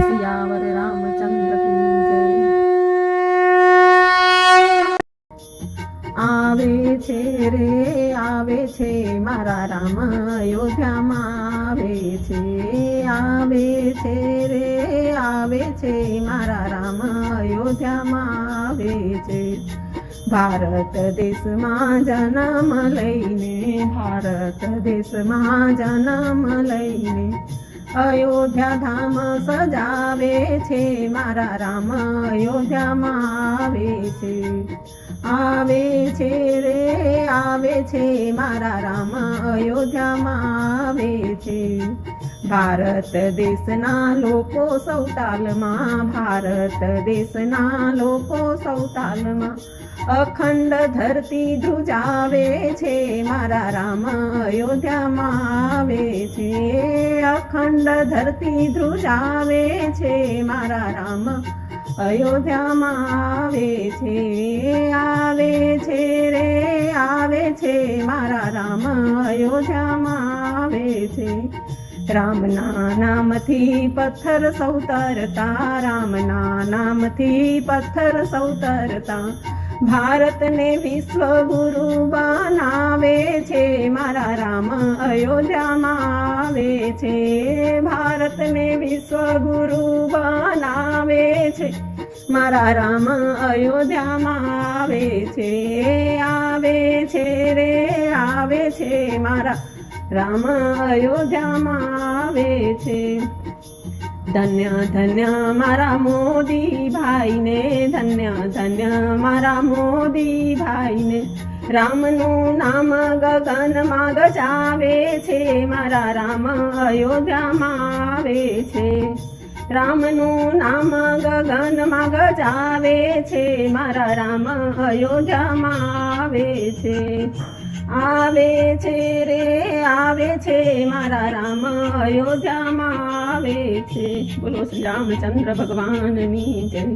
सियावर रामचंद्र की जय। आवे छे रे आवे छे मारा राम अयोध्यामां आवे छे रे आवे छे मारा राम अयोध्यामां आवे छे। भारत देशमां जन्म लईने भारत देशमां जन्म लईने अयोध्या धाम सजावे छे मारा राम अयोध्यामां आवे छे रे आवे छे मारा राम अयोध्यामां आवे छे। भारत देशना लोको सौतालमां भारत देशना लोको सौतालमां अखंड धरती ध्रुजावे छे मारा राम अयोध्यामां आवे छे। अखंड धरती ध्रुजावे छे मारा राम अयोध्यामां आवे छे रे आवे छे मारा राम अयोध्यामां आवे छे। रामना नामथी पत्थर सौतरता रामना नामथी पत्थर सौतरता भारत ने विश्व गुरु बनावे छे मारा राम अयोध्यामां आवे छे। भारत ने विश्व गुरु बनावे छे मारा राम अयोध्यामां आवे छे रे आवे छे मारा राम अयोध्यामां आवे छे। धन्य धन्य मारा मोदी भाई ने धन्य धन्य मारा मोदी भाई ने रामनु नाम गगनमा गजावे छे मारा राम अयोध्यामां आवे छे। रामनु नाम गगनमा गजावे छे मारा राम अयोध्यामां आवे छे रे आवे छे मारा राम अयोध्यामां आवे छे। बोलो श्री रामचंद्र भगवान नी जय।